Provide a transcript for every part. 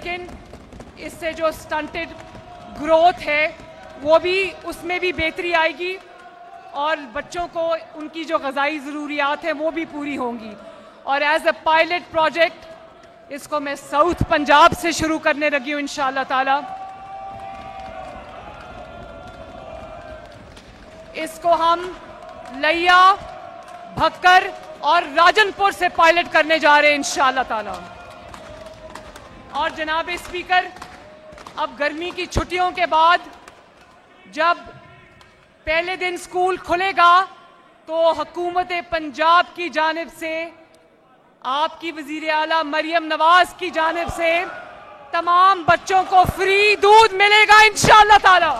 لیکن اس سے جو سٹنٹڈ گروتھ ہے وہ بھی اس میں بھی بہتری آئے گی اور بچوں کو ان کی جو غذائی ضروریات ہیں وہ بھی پوری ہوں گی. اور ایز اے پائلٹ پروجیکٹ اس کو میں ساؤتھ پنجاب سے شروع کرنے لگی ہوں انشاءاللہ تعالی. اس کو ہم لیا، بھکر اور راجن پور سے پائلٹ کرنے جا رہے ہیں انشاءاللہ تعالی. اور جناب اسپیکر، اب گرمی کی چھٹیوں کے بعد جب پہلے دن اسکول کھلے گا تو حکومت پنجاب کی جانب سے، آپ کی وزیر اعلیٰ مریم نواز کی جانب سے تمام بچوں کو فری دودھ ملے گا انشاءاللہ تعالی.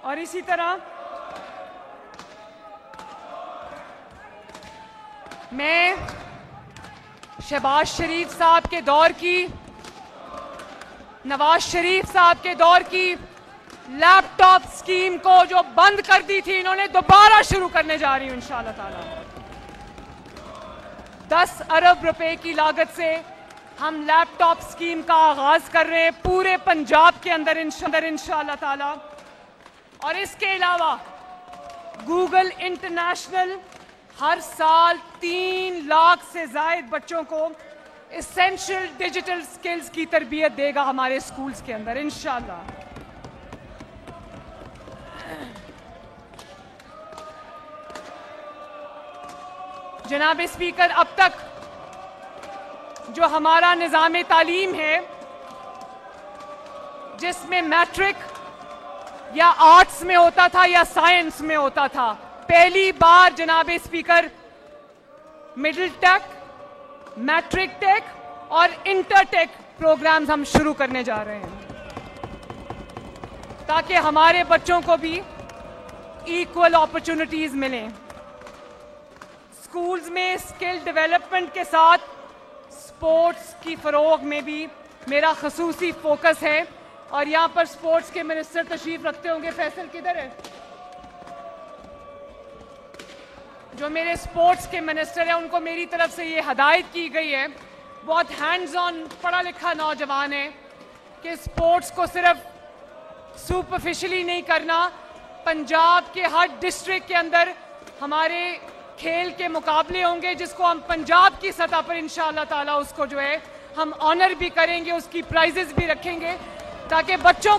اور اسی طرح میں شہباز شریف صاحب کے دور کی، نواز شریف صاحب کے دور کی لیپ ٹاپ اسکیم کو جو بند کر دی تھی انہوں نے دوبارہ شروع کرنے جا رہی ہوں انشاءاللہ تعالی. 10 ارب روپے کی لاگت سے ہم لیپ ٹاپ اسکیم کا آغاز کر رہے ہیں پورے پنجاب کے اندر انشاءاللہ تعالی. اور اس کے علاوہ گوگل انٹرنیشنل ہر سال 3 لاکھ سے زائد بچوں کو اسینشل ڈیجیٹل سکلز کی تربیت دے گا ہمارے سکولز کے اندر انشاءاللہ. جناب اسپیکر، اب تک جو ہمارا نظام تعلیم ہے جس میں میٹرک یا آرٹس میں ہوتا تھا یا سائنس میں ہوتا تھا، پہلی بار جناب اسپیکر مڈل ٹیک، میٹرک ٹیک اور انٹر ٹیک پروگرامز ہم شروع کرنے جا رہے ہیں تاکہ ہمارے بچوں کو بھی ایکول اپرچونٹیز ملیں. اسکولز میں اسکل ڈیولپمنٹ کے ساتھ اسپورٹس کی فروغ میں بھی میرا خصوصی فوکس ہے. اور یہاں پر اسپورٹس کے منسٹر تشریف رکھتے ہوں گے. فیصل کدھر ہے؟ جو میرے اسپورٹس کے منسٹر ہیں ان کو میری طرف سے یہ ہدایت کی گئی ہے، بہت ہینڈز آن پڑھا لکھا نوجوان ہے، کہ اسپورٹس کو صرف سپرفیشلی نہیں کرنا. پنجاب کے ہر ڈسٹرکٹ کے اندر ہمارے کھیل کے مقابلے ہوں گے جس کو ہم پنجاب کی سطح پر انشاءاللہ تعالیٰ اس کو جو ہے ہم آنر بھی کریں گے، اس کی پرائزز بھی رکھیں گے تاکہ بچوں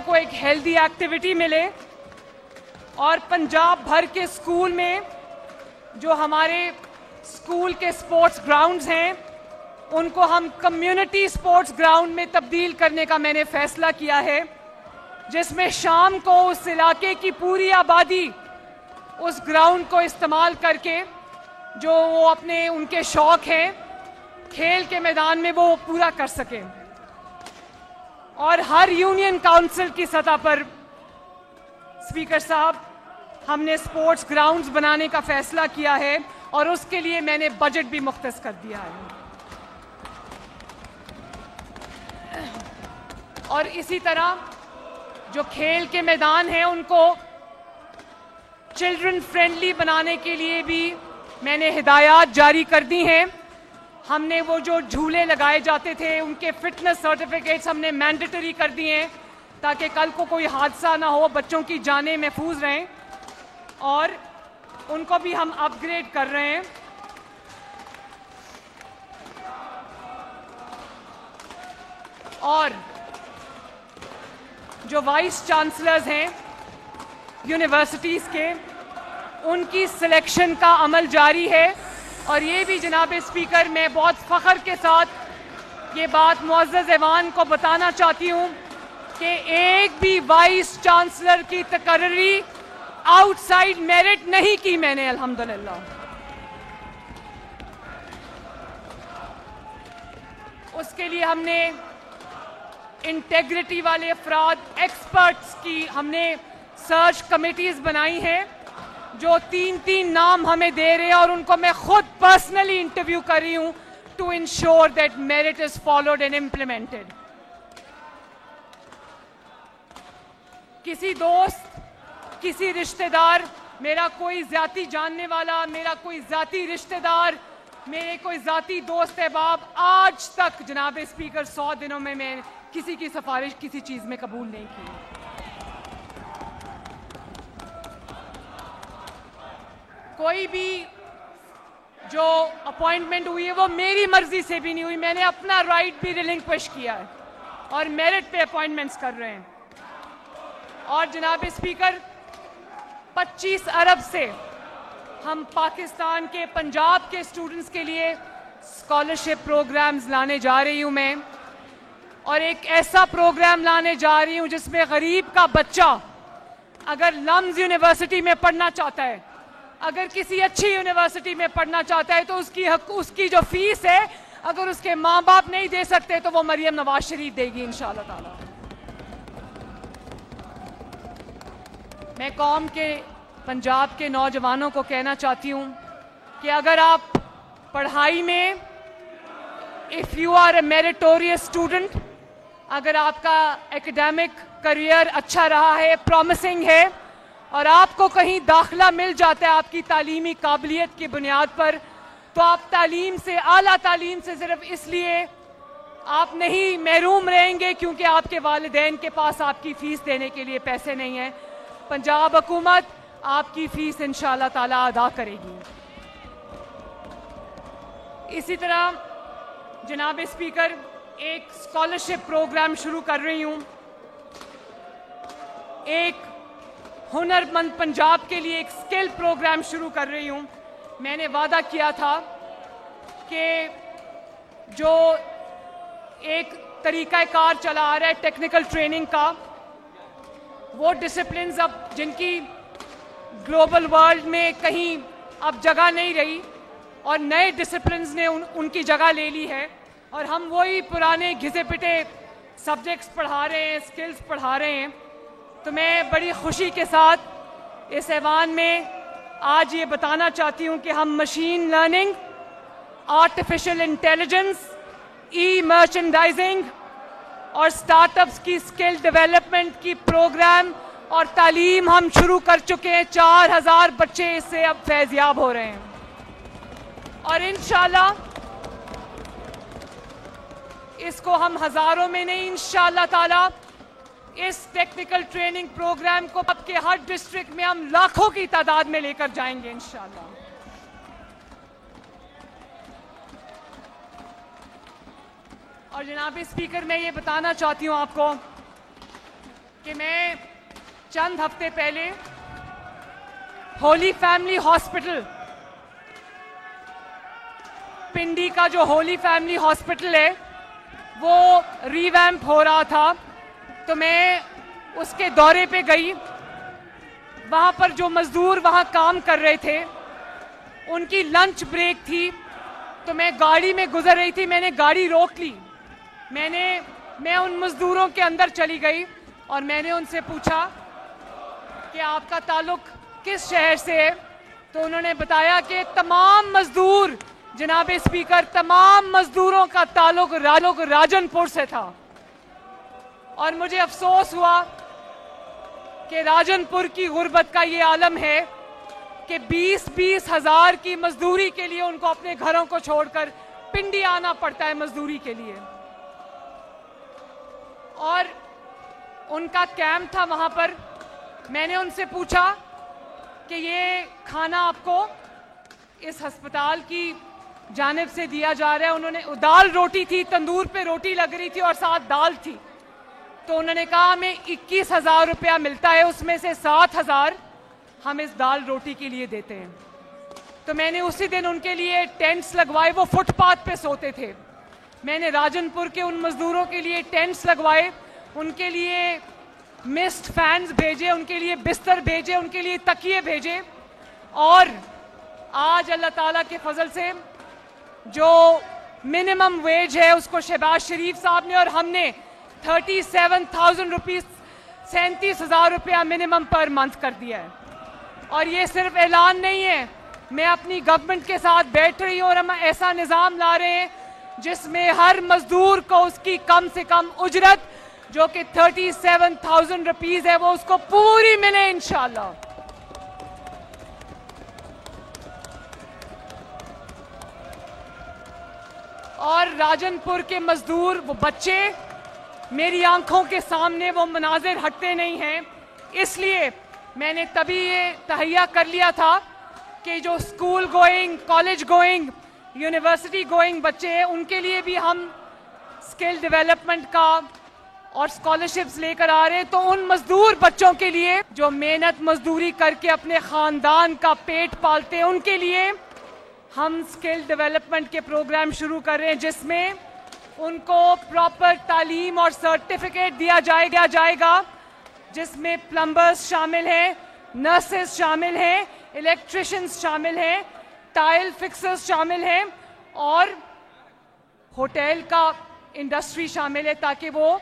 کو ایک ہیلدی ایکٹیویٹی ملے. اور پنجاب بھر کے اسکول میں جو ہمارے اسکول کے اسپورٹس گراؤنڈز ہیں ان کو ہم کمیونٹی اسپورٹس گراؤنڈ میں تبدیل کرنے کا میں نے فیصلہ کیا ہے، جس میں شام کو اس علاقے کی پوری آبادی اس گراؤنڈ کو استعمال کر کے جو وہ اپنے ان کے شوق ہیں کھیل کے میدان میں وہ پورا کر سکیں. اور ہر یونین کاؤنسل کی سطح پر اسپیکر صاحب ہم نے اسپورٹس گراؤنڈز بنانے کا فیصلہ کیا ہے اور اس کے لیے میں نے بجٹ بھی مختص کر دیا ہے. اور اسی طرح جو کھیل کے میدان ہیں ان کو چلڈرن فرینڈلی بنانے کے لیے بھی میں نے ہدایات جاری کر دی ہیں. ہم نے وہ جو جھولے لگائے جاتے تھے ان کے فٹنس سرٹیفکیٹس ہم نے مینڈیٹری کر دیے ہیں تاکہ کل کو کوئی حادثہ نہ ہو، بچوں کی جانیں محفوظ رہیں. اور ان کو بھی ہم اپ گریڈ کر رہے ہیں. اور جو وائس چانسلرز ہیں یونیورسٹیز کے ان کی سلیکشن کا عمل جاری ہے. اور یہ بھی جناب اسپیکر میں بہت فخر کے ساتھ یہ بات معزز ایوان کو بتانا چاہتی ہوں کہ ایک بھی وائس چانسلر کی تقرری آؤٹ سائڈ میرٹ نہیں کی میں نے الحمدللہ. اس کے لیے ہم نے انٹیگریٹی والے افراد ایکسپرٹس کی ہم نے سرچ کمیٹیز بنائی ہیں جو 3 نام ہمیں دے رہے ہیں اور ان کو میں خود پرسنلی انٹرویو کر رہی ہوں to ensure that merit is followed and implemented. کسی دوست, کسی رشتہ دار, میرا کوئی ذاتی جاننے والا, میرا کوئی ذاتی رشتہ دار, میرے کوئی ذاتی دوست احباب آج تک جناب اسپیکر 100 دنوں میں کسی کی سفارش کسی چیز میں قبول نہیں کی. کوئی بھی جو اپوائنٹمنٹ ہوئی ہے وہ میری مرضی سے بھی نہیں ہوئی, میں نے اپنا رائٹ بھی ریلنکوش کیا ہے اور میرٹ پہ اپوائنٹمنٹس کر رہے ہیں. اور جناب اسپیکر 25 ارب سے ہم پاکستان کے پنجاب کے اسٹوڈنٹس کے لیے اسکالرشپ پروگرامز لانے جا رہی ہوں میں, اور ایک ایسا پروگرام لانے جا رہی ہوں جس میں غریب کا بچہ اگر لمز یونیورسٹی میں پڑھنا چاہتا ہے, اگر کسی اچھی یونیورسٹی میں پڑھنا چاہتا ہے, تو اس کی جو فیس ہے اگر اس کے ماں باپ نہیں دے سکتے تو وہ مریم نواز شریف دے گی انشاءاللہ تعالی. میں قوم کے پنجاب کے نوجوانوں کو کہنا چاہتی ہوں کہ اگر آپ پڑھائی میں if you are a meritorious student, اگر آپ کا ایکڈیمک کریئر اچھا رہا ہے, پرومسنگ ہے, اور آپ کو کہیں داخلہ مل جاتا ہے آپ کی تعلیمی قابلیت کی بنیاد پر, تو آپ تعلیم سے, اعلیٰ تعلیم سے صرف اس لیے آپ نہیں محروم رہیں گے کیونکہ آپ کے والدین کے پاس آپ کی فیس دینے کے لیے پیسے نہیں ہیں. پنجاب حکومت آپ کی فیس انشاءاللہ تعالی ادا کرے گی. اسی طرح جناب اسپیکر ایک اسکالرشپ پروگرام شروع کر رہی ہوں, ایک ہنر مند پنجاب کے لیے ایک اسکل پروگرام شروع کر رہی ہوں. میں نے وعدہ کیا تھا کہ جو ایک طریقہ کار چلا آ رہا ہے ٹیکنیکل ٹریننگ کا, وہ ڈسپلنز اب جن کی گلوبل ورلڈ میں کہیں اب جگہ نہیں رہی اور نئے ڈسپلنز نے ان کی جگہ لے لی ہے, اور ہم وہی پرانے گھسے پٹے سبجیکٹس پڑھا رہے ہیں, اسکلز پڑھا رہے ہیں. تو میں بڑی خوشی کے ساتھ اس ایوان میں آج یہ بتانا چاہتی ہوں کہ ہم مشین لرننگ, آرٹیفیشل انٹیلیجنس, ای مرچنڈائزنگ اور سٹارٹ اپس کی اسکل ڈیولپمنٹ کی پروگرام اور تعلیم ہم شروع کر چکے ہیں. 4000 بچے اس سے اب فیضیاب ہو رہے ہیں, اور انشاءاللہ اس کو ہم ہزاروں میں نہیں, انشاءاللہ تعالی اس ٹیکنیکل ٹریننگ پروگرام کو اب کے ہر ڈسٹرکٹ میں ہم لاکھوں کی تعداد میں لے کر جائیں گے انشاءاللہ. اور جناب اسپیکر میں یہ بتانا چاہتی ہوں آپ کو کہ میں چند ہفتے پہلے ہولی فیملی ہاسپٹل, پنڈی کا جو ہولی فیملی ہاسپٹل ہے وہ ریویمپ ہو رہا تھا, تو میں اس کے دورے پہ گئی. وہاں پر جو مزدور وہاں کام کر رہے تھے ان کی لنچ بریک تھی, تو میں گاڑی میں گزر رہی تھی, میں نے گاڑی روک لی, میں ان مزدوروں کے اندر چلی گئی اور میں نے ان سے پوچھا کہ آپ کا تعلق کس شہر سے ہے, تو انہوں نے بتایا کہ تمام مزدور, جناب اسپیکر, تمام مزدوروں کا تعلق راجن پور سے تھا. اور مجھے افسوس ہوا کہ راجن پور کی غربت کا یہ عالم ہے کہ 20-20 ہزار کی مزدوری کے لیے ان کو اپنے گھروں کو چھوڑ کر پنڈی آنا پڑتا ہے مزدوری کے لیے. اور ان کا کیمپ تھا وہاں پر. میں نے ان سے پوچھا کہ یہ کھانا آپ کو اس ہسپتال کی جانب سے دیا جا رہا ہے, انہوں نے, دال روٹی تھی, تندور پہ روٹی لگ رہی تھی اور ساتھ دال تھی, تو انہوں نے کہا ہمیں 21,000 روپیہ ملتا ہے, اس میں سے 7,000 ہم اس دال روٹی کے لیے دیتے ہیں. تو میں نے اسی دن ان کے لیے ٹینٹس لگوائے, وہ فٹ پاتھ پہ سوتے تھے. میں نے راجن پور کے ان مزدوروں کے لیے ٹینٹس لگوائے, ان کے لیے مسٹ فینز بھیجے, ان کے لیے بستر بھیجے, ان کے لیے تکیے بھیجے. اور آج اللہ تعالیٰ کے فضل سے جو منیمم ویج ہے اس کو شہباز شریف صاحب نے اور ہم نے 37,000 روپیز 37,000 روپیہ منیمم پر منتھ کر دیا ہے. اور یہ صرف اعلان نہیں ہے, میں اپنی گورنمنٹ کے ساتھ بیٹھ رہی ہوں اور ہم ایسا نظام لا رہے ہیں جس میں ہر مزدور کو اس کی کم سے کم اجرت جو کہ 37,000 روپیز ہے وہ اس کو پوری ملے انشاءاللہ. اور راجن پور کے مزدور وہ بچے, میری آنکھوں کے سامنے وہ مناظر ہٹتے نہیں ہیں, اس لیے میں نے تبھی یہ تہیہ کر لیا تھا کہ جو school going, college going, university going بچے ہیں ان کے لیے بھی ہم اسکل ڈیولپمنٹ کا اور اسکالرشپس لے کر آ رہے ہیں. تو ان مزدور بچوں کے لیے جو محنت مزدوری کر کے اپنے خاندان کا پیٹ پالتے ہیں ان کے لیے ہم اسکل ڈیولپمنٹ کے پروگرام شروع کر رہے ہیں جس میں ان کو پراپر تعلیم اور سرٹیفکیٹ دیا جائے گا جس میں پلمبرز شامل ہیں, نرسز شامل ہیں, الیکٹریشنز شامل ہیں, ٹائل فکسرز شامل ہیں اور ہوٹل کا انڈسٹری شامل ہے, تاکہ وہ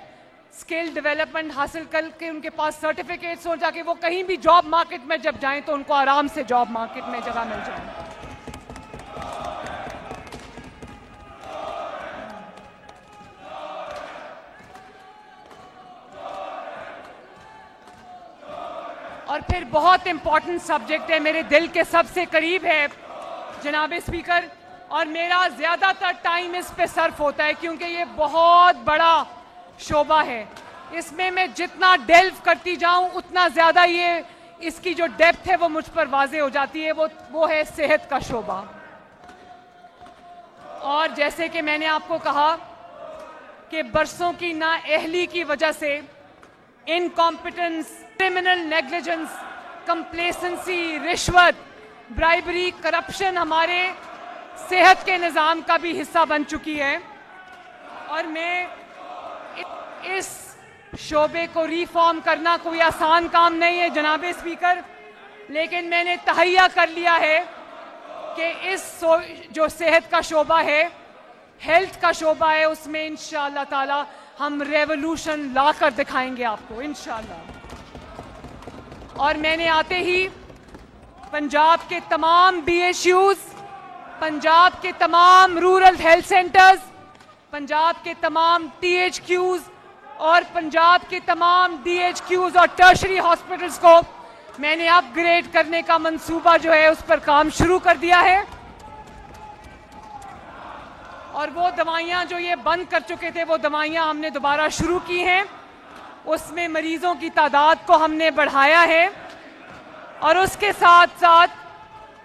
اسکل ڈیولپمنٹ حاصل کر کے ان کے پاس سرٹیفکیٹس ہوں تاکہ وہ کہیں بھی جاب مارکیٹ میں جب جائیں تو ان کو آرام سے جاب مارکیٹ میں جگہ مل جائے. اور پھر بہت امپورٹنٹ سبجیکٹ ہے, میرے دل کے سب سے قریب ہے جناب اسپیکر, اور میرا زیادہ تر ٹائم اس پہ صرف ہوتا ہے کیونکہ یہ بہت بڑا شعبہ ہے. اس میں جتنا ڈیلو کرتی جاؤں اتنا زیادہ یہ اس کی جو ڈیپتھ ہے وہ مجھ پر واضح ہو جاتی ہے, وہ ہے صحت کا شعبہ. اور جیسے کہ میں نے آپ کو کہا کہ برسوں کی نااہلی کی وجہ سے انکمپیٹنس, کرمنل نیگلیجنس, کمپلیسنسی, رشوت, برائبری, کرپشن ہمارے صحت کے نظام کا بھی حصہ بن چکی ہے. اور میں اس شعبے کو ریفارم کرنا کوئی آسان کام نہیں ہے جناب اسپیکر, لیکن میں نے تہیہ کر لیا ہے کہ اس جو صحت کا شعبہ ہے, ہیلتھ کا شعبہ ہے, اس میں انشاءاللہ تعالی ہم ریولوشن لا کر دکھائیں گے آپ کو انشاءاللہ. اور میں نے آتے ہی پنجاب کے تمام BHUs, پنجاب کے تمام رورل ہیلتھ سینٹرز, پنجاب کے تمام THQs اور پنجاب کے تمام DHQs اور ٹرشری ہاسپٹلز کو میں نے اپ گریڈ کرنے کا منصوبہ جو ہے اس پر کام شروع کر دیا ہے. اور وہ دوائیاں جو یہ بند کر چکے تھے وہ دوائیاں ہم نے دوبارہ شروع کی ہیں, اس میں مریضوں کی تعداد کو ہم نے بڑھایا ہے. اور اس کے ساتھ ساتھ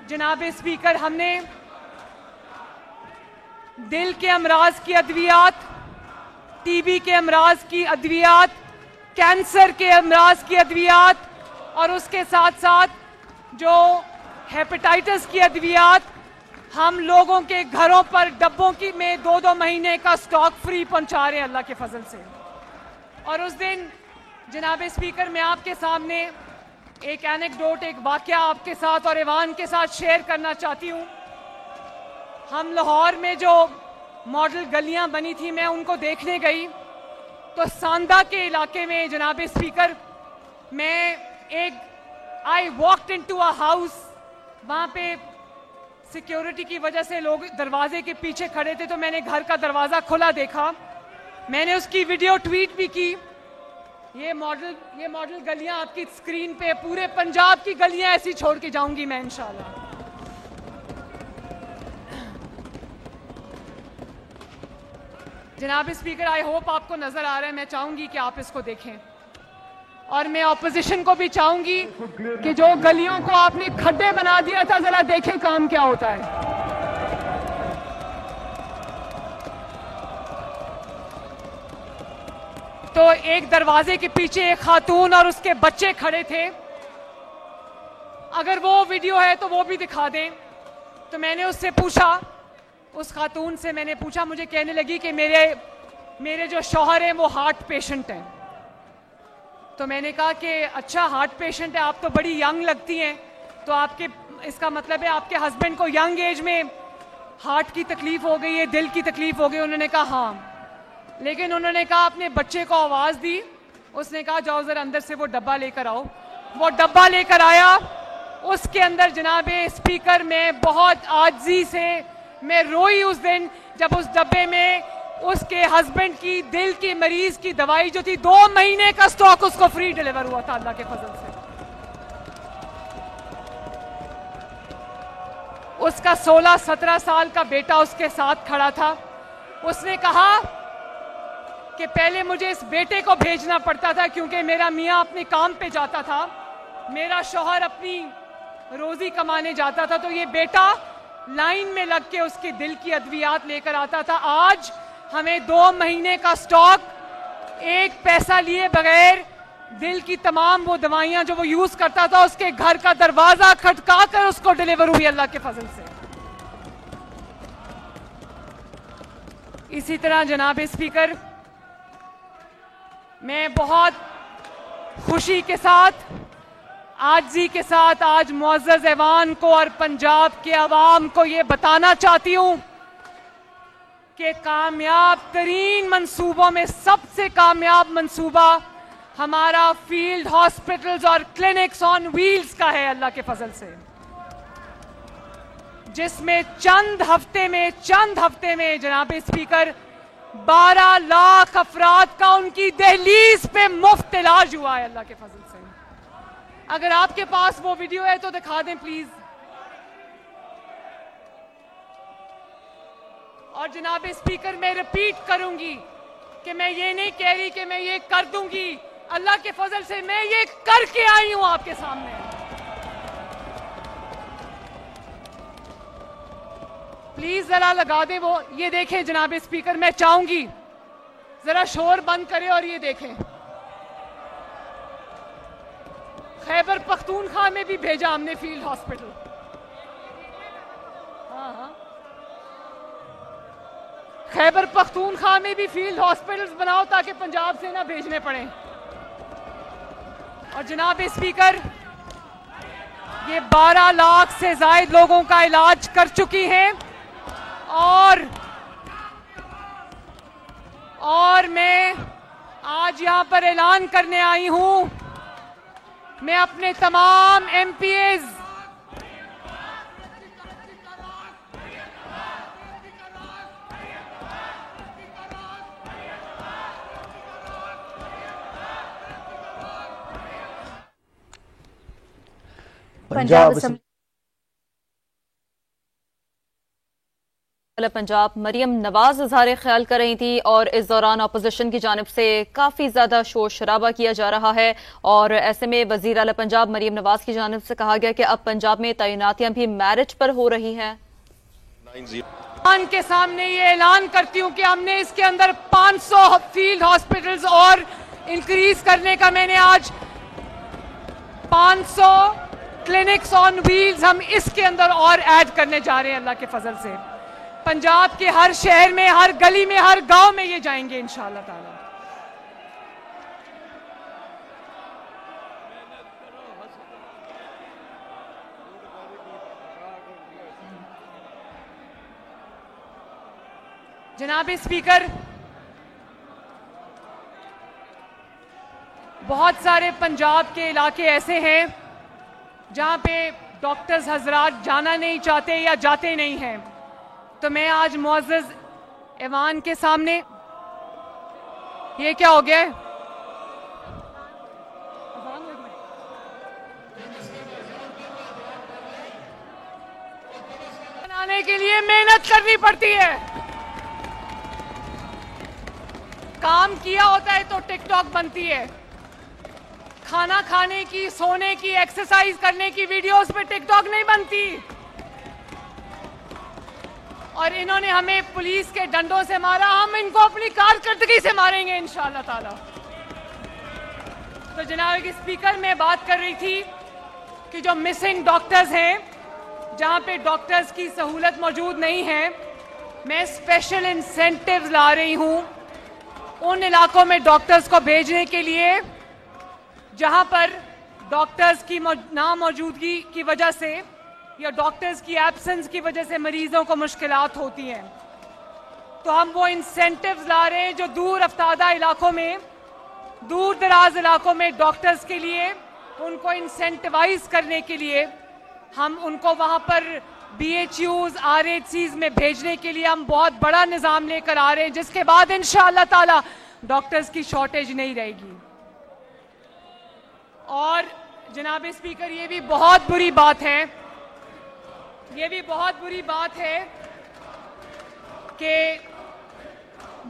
جناب اسپیکر ہم نے دل کے امراض کی ادویات, TB کے امراض کی ادویات, کینسر کے امراض کی ادویات اور اس کے ساتھ ساتھ جو ہیپیٹائٹس کی ادویات ہم لوگوں کے گھروں پر ڈبوں کی میں 2 مہینے کا سٹاک فری پہنچا رہے ہیں اللہ کے فضل سے. اور اس دن جناب اسپیکر میں آپ کے سامنے ایک اینیکڈوٹ, ایک واقعہ آپ کے ساتھ اور ایوان کے ساتھ شیئر کرنا چاہتی ہوں. ہم لاہور میں جو ماڈل گلیاں بنی تھی میں ان کو دیکھنے گئی تو ساندہ کے علاقے میں جناب اسپیکر میں I walked into a house, وہاں پہ سیکیورٹی کی وجہ سے لوگ دروازے کے پیچھے کھڑے تھے تو میں نے گھر کا دروازہ کھلا دیکھا, میں نے اس کی ویڈیو ٹویٹ بھی کی. یہ ماڈل گلیاں آپ کی اسکرین پہ, پورے پنجاب کی گلیاں ایسی چھوڑ کے جاؤں گی میں انشاءاللہ. جناب اسپیکر آئی ہوپ آپ کو نظر آ رہا ہے, میں چاہوں گی کہ آپ اس کو دیکھیں. اور میں اپوزیشن کو بھی چاہوں گی کہ جو گلیوں کو آپ نے کھڈے بنا دیا تھا ذرا دیکھیں کام کیا ہوتا ہے. تو ایک دروازے کے پیچھے ایک خاتون اور اس کے بچے کھڑے تھے, اگر وہ ویڈیو ہے تو وہ بھی دکھا دیں. تو میں نے اس سے پوچھا, اس خاتون سے میں نے پوچھا, مجھے کہنے لگی کہ میرے جو شوہر ہیں وہ ہارٹ پیشنٹ ہیں. تو میں نے کہا کہ اچھا ہارٹ پیشنٹ ہے, آپ تو بڑی ینگ لگتی ہیں, تو آپ کے اس کا مطلب ہے آپ کے ہسبینڈ کو ینگ ایج میں ہارٹ کی تکلیف ہو گئی ہے, دل کی تکلیف ہو گئی. انہوں نے کہا ہاں, لیکن انہوں نے کہا اپنے بچے کو آواز دی, اس نے کہا جاؤ ذرا اندر سے وہ ڈبہ لے کر آؤ. وہ ڈبہ لے کر آیا اس کے اندر جناب اسپیکر میں بہت عاجزی سے میں روئی اس دن جب اس ڈبے میں اس کے ہسبینڈ کی دل کی مریض کی دوائی جو تھی 2 مہینے کا سٹاک اس کو فری ڈیلیور ہوا تھا اللہ کے فضل سے. اس کا 16-17 سال کا بیٹا اس کے ساتھ کھڑا تھا. اس نے کہا کہ پہلے مجھے اس بیٹے کو بھیجنا پڑتا تھا کیونکہ میرا میاں اپنے کام پہ جاتا تھا, میرا شوہر اپنی روزی کمانے جاتا تھا, تو یہ بیٹا لائن میں لگ کے اس کے دل کی ادویات لے کر آتا تھا. آج ہمیں 2 مہینے کا سٹاک 1 پیسہ لیے بغیر دل کی تمام وہ دوائیاں جو وہ یوز کرتا تھا اس کے گھر کا دروازہ کھٹکا کر اس کو ڈیلیور ہوئی اللہ کے فضل سے. اسی طرح جناب اسپیکر, میں بہت خوشی کے ساتھ عاجزی کے ساتھ آج معزز ایوان کو اور پنجاب کے عوام کو یہ بتانا چاہتی ہوں کہ کامیاب ترین منصوبوں میں سب سے کامیاب منصوبہ ہمارا فیلڈ ہاسپٹلز اور کلینکس آن ویلز کا ہے اللہ کے فضل سے, جس میں چند ہفتے میں جناب اسپیکر 12 لاکھ افراد کا ان کی دہلیز پہ مفت علاج ہوا ہے اللہ کے فضل سے. اگر آپ کے پاس وہ ویڈیو ہے تو دکھا دیں پلیز. اور جناب اسپیکر میں ریپیٹ کروں گی کہ میں یہ نہیں کہہ رہی کہ میں یہ کر دوں گی, اللہ کے فضل سے میں یہ کر کے آئی ہوں آپ کے سامنے. پلیز ذرا لگا دیں وہ, یہ دیکھیں جناب اسپیکر, میں چاہوں گی ذرا شور بند کرے اور یہ دیکھیں. خیبر پختونخوا میں بھی بھیجا ہم نے فیلڈ ہاسپٹل. خیبر پختونخوا میں بھی فیلڈ ہاسپٹلز بناؤ تاکہ پنجاب سے نہ بھیجنے پڑیں. اور جناب اسپیکر, یہ 12 لاکھ سے زائد لوگوں کا علاج کر چکی ہیں اور میں آج یہاں پر اعلان کرنے آئی ہوں, میں اپنے تمام M P as Punjab Maryam Nawaz اظہار خیال کر رہی تھی اور اس دوران اپوزیشن کی جانب سے کافی زیادہ شور شرابہ کیا جا رہا ہے, اور ایسے میں وزیر اعلیٰ پنجاب مریم نواز کی جانب سے کہا گیا کہ اب پنجاب میں تعیناتیاں بھی میرٹ پر ہو رہی ہیں. کے سامنے یہ اعلان کرتی ہوں کہ ہم نے اس کے اندر 500 فیلڈ ہاسپٹلز اور انکریز کرنے کا, میں نے آج 500 کلینکس آن ویلز ہم اس کے اندر اور ایڈ کرنے جا رہے ہیں اللہ کے فضل سے. پنجاب کے ہر شہر میں, ہر گلی میں, ہر گاؤں میں یہ جائیں گے انشاءاللہ تعالی. جناب اسپیکر, بہت سارے پنجاب کے علاقے ایسے ہیں جہاں پہ ڈاکٹرز حضرات جانا نہیں چاہتے یا جاتے نہیں ہیں, تو میں آج معزز ایوان کے سامنے, یہ کیا ہو گیا ہے, بنانے کے لیے محنت کرنی پڑتی ہے. کام کیا ہوتا ہے تو ٹک ٹاک بنتی ہے, کھانا کھانے کی, سونے کی, ایکسرسائز کرنے کی ویڈیوز پہ ٹک ٹاک نہیں بنتی. اور انہوں نے ہمیں پولیس کے ڈنڈوں سے مارا, ہم ان کو اپنی کارکردگی سے ماریں گے انشاءاللہ تعالی. تو جناب اسپیکر, میں بات کر رہی تھی کہ جو مسنگ ڈاکٹرز ہیں, جہاں پہ ڈاکٹرز کی سہولت موجود نہیں ہے, میں اسپیشل انسینٹیوز لا رہی ہوں ان علاقوں میں ڈاکٹرز کو بھیجنے کے لیے جہاں پر ڈاکٹرز کی ناموجودگی کی وجہ سے یا ڈاکٹرز کی ایبسنس کی وجہ سے مریضوں کو مشکلات ہوتی ہیں. تو ہم وہ انسینٹیوز لا رہے ہیں جو دور افتادہ علاقوں میں, دور دراز علاقوں میں ڈاکٹرز کے لیے ان کو انسینٹیوائز کرنے کے لیے ہم ان کو وہاں پر BHUs RHCs میں بھیجنے کے لیے ہم بہت بڑا نظام لے کر آ رہے ہیں، جس کے بعد انشاءاللہ تعالی ڈاکٹرز کی شارٹیج نہیں رہے گی. اور جناب اسپیکر یہ بھی بہت بری بات ہے کہ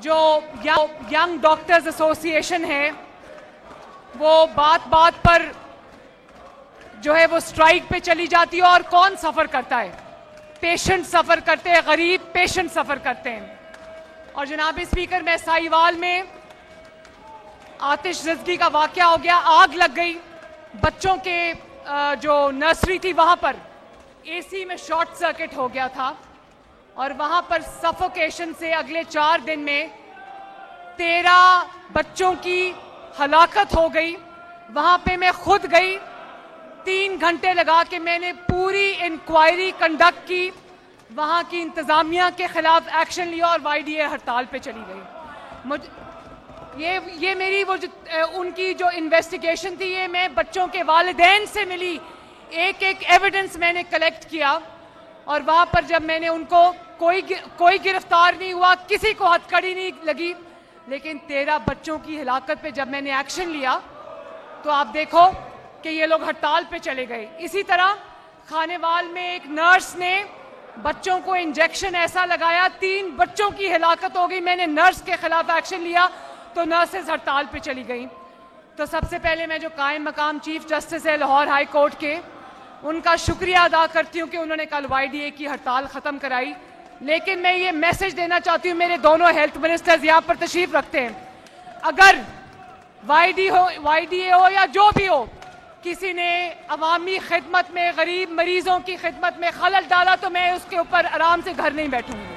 جو ینگ ڈاکٹرز ایسوسی ایشن ہے وہ بات بات پر جو ہے وہ اسٹرائک پہ چلی جاتی ہے. اور کون سفر کرتا ہے؟ پیشنٹ سفر کرتے ہیں، غریب پیشنٹ سفر کرتے ہیں. اور جناب اسپیکر میں سائیوال میں آتش زدگی کا واقعہ ہو گیا، آگ لگ گئی، بچوں کے جو نرسری تھی وہاں پر AC میں شارٹ سرکٹ ہو گیا تھا اور وہاں پر سفوکیشن سے اگلے 4 دن میں 13 بچوں کی ہلاکت ہو گئی. وہاں پہ میں خود گئی، 3 گھنٹے لگا کے میں نے پوری انکوائری کنڈکٹ کی، وہاں کی انتظامیہ کے خلاف ایکشن لیا اور YDA ہڑتال پہ چلی گئی. یہ میری ان کی جو انویسٹیگیشن تھی، یہ میں بچوں کے والدین سے ملی، ایک ایویڈنس میں نے کلیکٹ کیا. اور وہاں پر جب میں نے ان کو کوئی گرفتار نہیں ہوا، کسی کو ہتھ کڑی نہیں لگی، لیکن 13 بچوں کی ہلاکت پہ جب میں نے ایکشن لیا تو آپ دیکھو کہ یہ لوگ ہڑتال پہ چلے گئے. اسی طرح کھانے وال میں ایک نرس نے بچوں کو انجیکشن ایسا لگایا، 3 بچوں کی ہلاکت ہو گئی. میں نے نرس کے خلاف ایکشن لیا تو نرسز ہڑتال پہ چلی گئیں. تو سب سے پہلے میں جو قائم مقام چیف جسٹس ہے لاہور ہائی کورٹ کے، ان کا شکریہ ادا کرتی ہوں کہ انہوں نے کل YDA کی ہڑتال ختم کرائی. لیکن میں یہ میسج دینا چاہتی ہوں، میرے دونوں ہیلتھ منسٹرز یہاں پر تشریف رکھتے ہیں، اگر YDA ہو یا جو بھی ہو، کسی نے عوامی خدمت میں، غریب مریضوں کی خدمت میں خلل ڈالا تو میں اس کے اوپر آرام سے گھر نہیں بیٹھوں گی.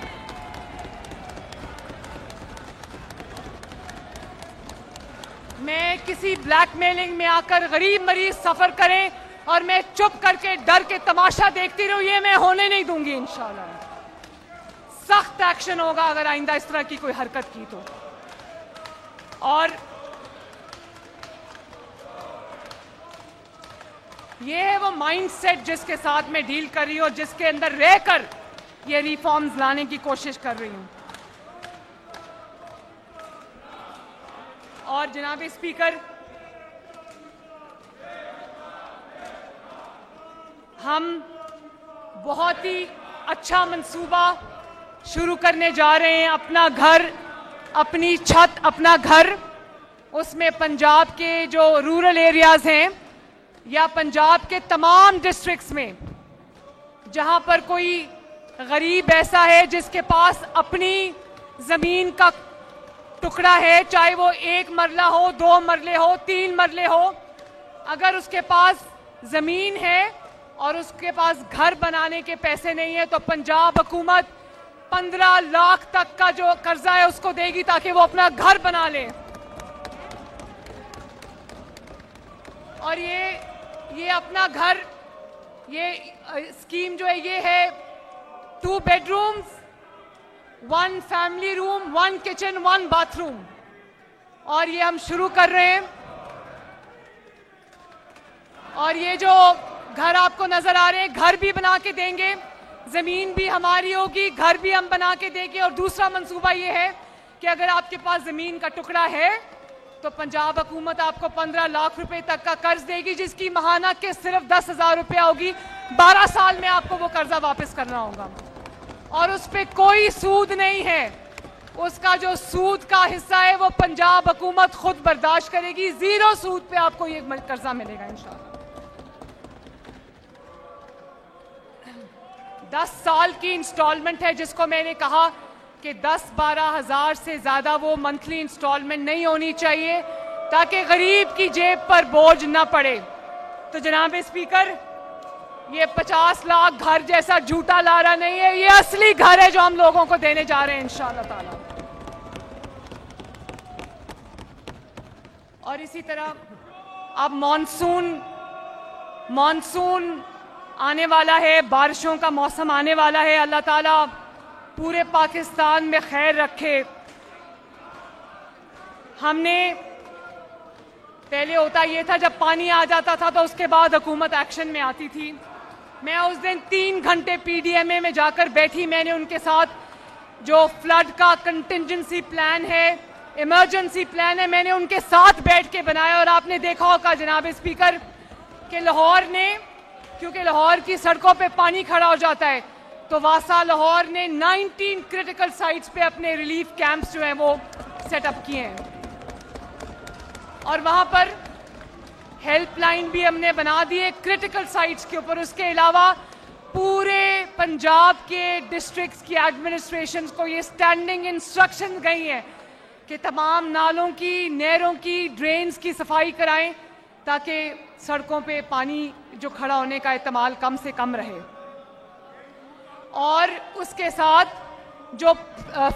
میں کسی بلیک میلنگ میں آ کر غریب مریض سفر کریں اور میں چپ کر کے ڈر کے تماشا دیکھتی رہوں، یہ میں ہونے نہیں دوں گی. انشاءاللہ سخت ایکشن ہوگا اگر آئندہ اس طرح کی کوئی حرکت کی تو. اور یہ ہے وہ مائنڈ سیٹ جس کے ساتھ میں ڈیل کر رہی ہوں اور جس کے اندر رہ کر یہ ریفارمز لانے کی کوشش کر رہی ہوں. اور جناب اسپیکر، ہم بہت ہی اچھا منصوبہ شروع کرنے جا رہے ہیں. اپنا گھر، اپنی چھت، اپنا گھر. اس میں پنجاب کے جو رورل ایریاز ہیں یا پنجاب کے تمام ڈسٹرکٹس میں جہاں پر کوئی غریب ایسا ہے جس کے پاس اپنی زمین کا ٹکڑا ہے، چاہے وہ 1 مرلہ ہو، 2 مرلے ہو، 3 مرلے ہو، اگر اس کے پاس زمین ہے اور اس کے پاس گھر بنانے کے پیسے نہیں ہیں تو پنجاب حکومت 15 لاکھ تک کا جو قرضہ ہے اس کو دے گی تاکہ وہ اپنا گھر بنا لے. اور یہ اپنا گھر، یہ اسکیم جو ہے یہ ہے 2 بیڈرومز، 1 فیملی روم، 1 کچن، 1 باتھ روم. اور یہ ہم شروع کر رہے ہیں. اور یہ جو گھر آپ کو نظر آ رہے ہیں، گھر بھی بنا کے دیں گے، زمین بھی ہماری ہوگی، گھر بھی ہم بنا کے دیں گے. اور دوسرا منصوبہ یہ ہے کہ اگر آپ کے پاس زمین کا ٹکڑا ہے تو پنجاب حکومت آپ کو 15 لاکھ روپے تک کا قرض دے گی، جس کی ماہانہ کے صرف 10,000 روپیہ ہوگی. 12 سال میں آپ کو وہ قرضہ واپس کرنا ہوگا اور اس پہ کوئی سود نہیں ہے. اس کا جو سود کا حصہ ہے وہ پنجاب حکومت خود برداشت کرے گی. 0 سود پہ آپ کو یہ قرضہ ملے گا انشاءاللہ. 10 سال کی انسٹالمنٹ ہے، جس کو میں نے کہا کہ 10-12 ہزار سے زیادہ وہ منتھلی انسٹالمنٹ نہیں ہونی چاہیے تاکہ غریب کی جیب پر بوجھ نہ پڑے. تو جناب اسپیکر، یہ 50 لاکھ گھر جیسا جھوٹا لارا نہیں ہے، یہ اصلی گھر ہے جو ہم لوگوں کو دینے جا رہے ہیں انشاءاللہ تعالی. اور اسی طرح اب مانسون آنے والا ہے، بارشوں کا موسم آنے والا ہے. اللہ تعالیٰ پورے پاکستان میں خیر رکھے. ہم نے پہلے ہوتا یہ تھا جب پانی آ جاتا تھا تو اس کے بعد حکومت ایکشن میں آتی تھی، میں اس دن 3 گھنٹے PDMA میں جا کر بیٹھی. میں نے ان کے ساتھ جو فلڈ کا کنٹنجنسی پلان ہے, ایمرجنسی پلان ہے, میں نے ان کے ساتھ بیٹھ کے بنایا. اور آپ نے دیکھا ہوگا جناب اسپیکر کہ لاہور نے, کیونکہ لاہور کی سڑکوں پہ پانی کھڑا ہو جاتا ہے, تو واسا لاہور نے 19 کرٹیکل سائٹس پہ اپنے ریلیف کیمپس جو ہیں وہ سیٹ اپ کیے ہیں. اور وہاں پر ہیلپ لائن بھی ہم نے بنا دی ہے کرٹیکل سائٹس کے اوپر. اس کے علاوہ پورے پنجاب کے ڈسٹرکٹس کی ایڈمنسٹریشنز کو یہ اسٹینڈنگ انسٹرکشن گئی ہیں کہ تمام نالوں کی, نہروں کی, ڈرینز کی صفائی کرائیں تاکہ سڑکوں پہ پانی جو کھڑا ہونے کا احتمال کم سے کم رہے. اور اس کے ساتھ جو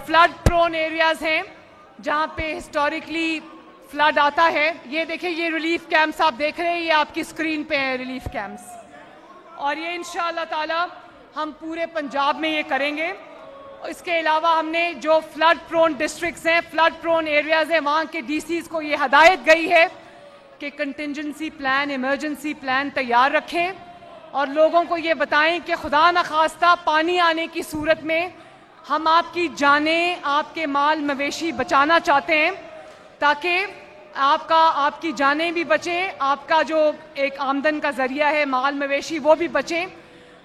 فلڈ پرون ایریاز ہیں جہاں پہ ہسٹوریکلی فلڈ آتا ہے, یہ دیکھیں یہ ریلیف کیمپس آپ دیکھ رہے ہیں, یہ آپ کی اسکرین پہ ہیں ریلیف کیمپس. اور یہ انشاءاللہ تعالی ہم پورے پنجاب میں یہ کریں گے. اس کے علاوہ ہم نے جو فلڈ پرون ڈسٹرکٹس ہیں, فلڈ پرون ایریاز ہیں, وہاں کے DCs کو یہ ہدایت گئی ہے کہ کنٹنجنسی پلان, ایمرجنسی پلان تیار رکھیں اور لوگوں کو یہ بتائیں کہ خدا نخواستہ پانی آنے کی صورت میں ہم آپ کی جانیں, آپ کے مال مویشی بچانا چاہتے ہیں تاکہ آپ کی جانیں بھی بچیں, آپ کا جو ایک آمدن کا ذریعہ ہے مال مویشی وہ بھی بچیں.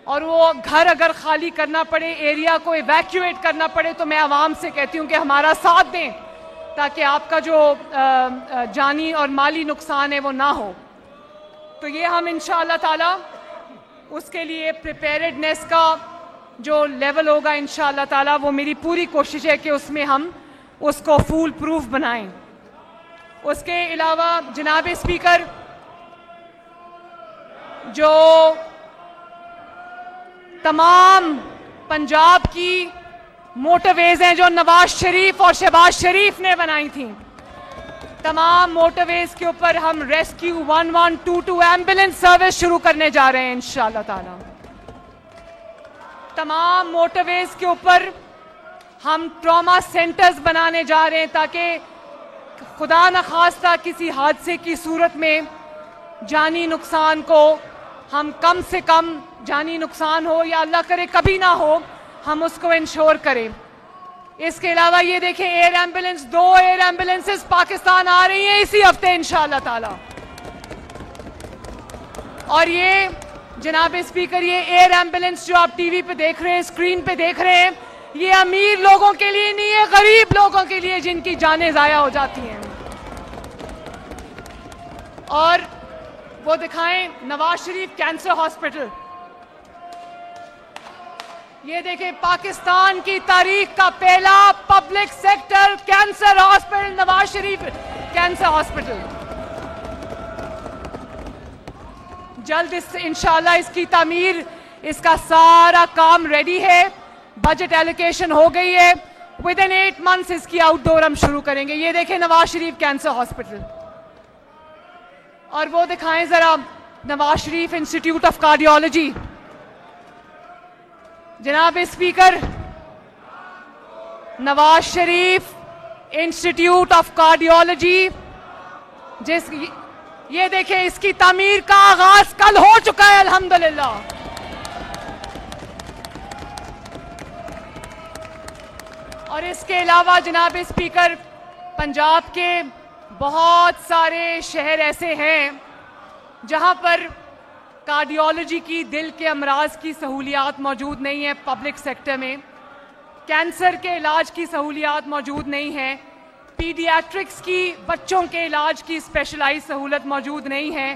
اور وہ گھر اگر خالی کرنا پڑے, ایریا کو ایویکیویٹ کرنا پڑے, تو میں عوام سے کہتی ہوں کہ ہمارا ساتھ دیں تاکہ آپ کا جو جانی اور مالی نقصان ہے وہ نہ ہو. تو یہ ہم انشاءاللہ تعالی اس کے لیے پریپیرڈنیس کا جو لیول ہوگا انشاءاللہ تعالی, وہ میری پوری کوشش ہے کہ اس میں ہم اس کو فول پروف بنائیں. اس کے علاوہ جناب اسپیکر, جو تمام پنجاب کی موٹر ویز ہیں جو نواز شریف اور شہباز شریف نے بنائی تھیں, تمام موٹر ویز کے اوپر ہم ریسکیو 1122 ایمبولینس سروس شروع کرنے جا رہے ہیں انشاءاللہ تعالی. تمام موٹر ویز کے اوپر ہم ٹراما سینٹرز بنانے جا رہے ہیں تاکہ خدا نخواستہ کسی حادثے کی صورت میں جانی نقصان کو ہم کم سے کم, جانی نقصان ہو یا اللہ کرے کبھی نہ ہو, ہم اس کو انشور کریں. اس کے علاوہ یہ دیکھیں air ambulance, 2 air ambulances Pakistan آ رہی ہیں اسی ہفتے انشاءاللہ تعالی. اور یہ جناب اسپیکر, یہ ایئر ایمبولینس جو آپ TV پہ دیکھ رہے ہیں, اسکرین پہ دیکھ رہے ہیں, یہ امیر لوگوں کے لیے نہیں ہے, غریب لوگوں کے لیے جن کی جانیں ضائع ہو جاتی ہیں. اور وہ دکھائیں نواز شریف کینسر ہاسپٹل, یہ دیکھیں پاکستان کی تاریخ کا پہلا public sector cancer hospital, Nawaz Sharif cancer hospital. جلد انشاءاللہ اس کی تعمیر, اس کا سارا کام ریڈی ہے, بجٹ ایلوکیشن ہو گئی ہے, ودن 8 months اس کی آؤٹ ڈور ہم شروع کریں گے. یہ دیکھیں نواز شریف کینسر ہاسپٹل. اور وہ دکھائیں ذرا Nawaz Sharif institute of cardiology. جناب speaker, Nawaz Sharif institute of cardiology, یہ دیکھیں اس کی تعمیر کا آغاز کل ہو چکا ہے الحمدللہ. اور اس کے علاوہ جناب اسپیکر, پنجاب کے بہت سارے شہر ایسے ہیں جہاں پر کارڈیولوجی کی, دل کے امراض کی سہولیات موجود نہیں ہیں پبلک سیکٹر میں, کینسر کے علاج کی سہولیات موجود نہیں ہیں, پیڈیاٹرکس کی, بچوں کے علاج کی اسپیشلائز سہولت موجود نہیں ہے,